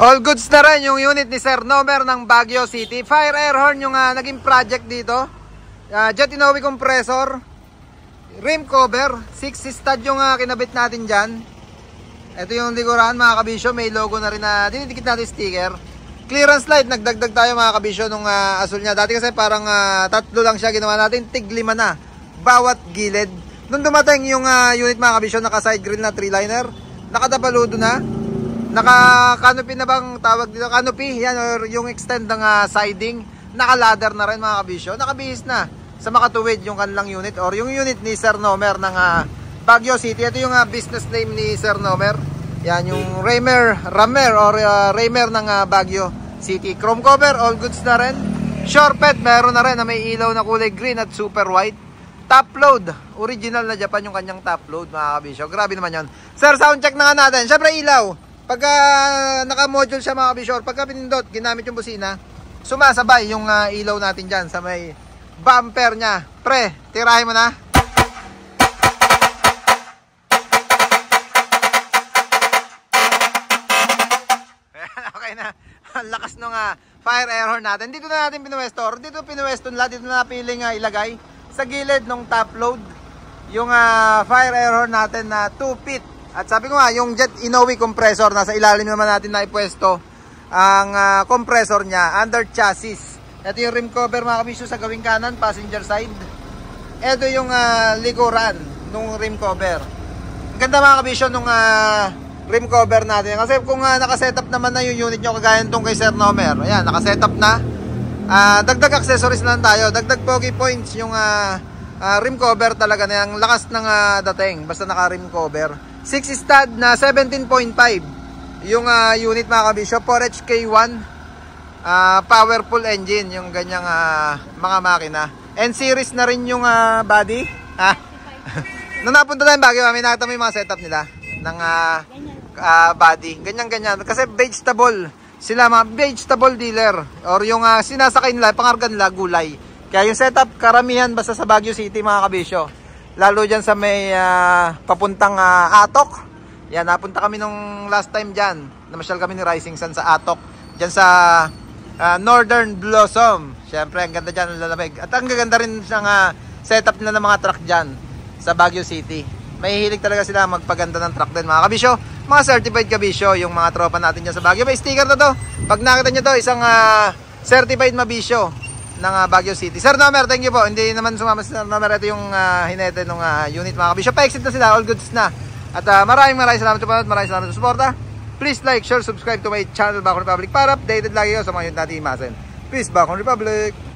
All goods na rin yung unit ni Sir Nomer ng Baguio City. Fire air horn yung naging project dito. Jet Inoue compressor. Rim cover. 6 stud yung kinabit natin dyan. Ito yung likuran mga kabisyo. May logo na rin na dinidikit natin sticker. Clearance light. Nagdagdag tayo mga kabisyo nung asul niya. Dati kasi parang 3 lang siya. Ginawa natin. Tig-5 na. Bawat gilid. Nung dumating yung unit mga kabisyo, naka side grill na 3-liner. Nakadabaludo na. Naka-canopy na bang tawag dito? Canopy, yan, or yung extend ng siding. Naka-ladder na rin mga kabisyo. Nakabihis na sa makatuwid yung kanilang unit or yung unit ni Sir Nomer ng Baguio City. Ito yung business name ni Sir Nomer. Yan, yung Ramer or Ramer ng Baguio City. Chrome cover, all goods na rin. Shorepet, meron na rin na may ilaw na kulay green at super white. Top load, original na Japan yung kanyang top load mga kabisyo. Grabe naman yun. Sir, sound check na nga natin. Syempre ilaw. Pagka naka-module siya mga kabisyo, pagka pinindot, ginamit yung busina, sumasabay yung ilaw natin dyan sa may bumper niya. Pre, tirahin mo na. Okay na. Ang lakas nung fire air horn natin. Dito na natin pinuwesto. Dito pinuwesto nila. Dito na napiling ilagay sa gilid ng top load yung fire air horn natin na 2 feet. At sabi ko nga, yung Jet Inoue compressor, nasa ilalim naman natin na ipwesto ang compressor niya under chassis. Ito yung rim cover mga kabisyo sa gawing kanan, passenger side. Ito yung likuran nung rim cover. Ang ganda mga kabisyo nung rim cover natin. Kasi kung nakasetup naman na yung unit nyo, kagaya nitong kay Sir Nomer, ayan, nakasetup na. Dagdag accessories na lang tayo. Dagdag pogi points yung rim cover talaga na yung lakas ng dating. Basta naka rim cover. 6 stud na 17.5 yung unit mga kabisyo. 4HK1 powerful engine yung ganyang mga makina. N-series na rin yung body. Nung napunta tayong Baguio, may nakita mo yung mga setup nila ng body. Ganyan-ganyan. Kasi vegetable sila, mga vegetable dealer. Or yung sinasakay nila, pangargan nila, gulay. Kaya yung setup, karamihan basta sa Baguio City mga kabisyo. Lalo dyan sa may papuntang Atok. Yan, napunta kami nung last time dyan. Namasyal kami ni Rising Sun sa Atok. Dyan sa Northern Blossom. Siyempre, ang ganda dyan, lalamig. At ang gaganda rin ng setup nila ng mga truck dyan sa Baguio City. May hilig talaga sila magpaganda ng truck din mga kabisyo. Mga certified kabisyo, yung mga tropa natin dyan sa Baguio. May sticker na to. Pag nakita nyo to, isang certified mabisyo ng Baguio City. Sir Nomer, thank you po. Hindi naman sumama si Sir Nomer. Ito yung hinete ng unit mga kabisyo. Pa-exit na sila. All goods na. At maraming salamat po. Maraming salamat sa suporta. Please like, share, subscribe to my channel Bacon Republic para updated lagi kayo sa mga unit natin imasin. Peace, Bacon Republic!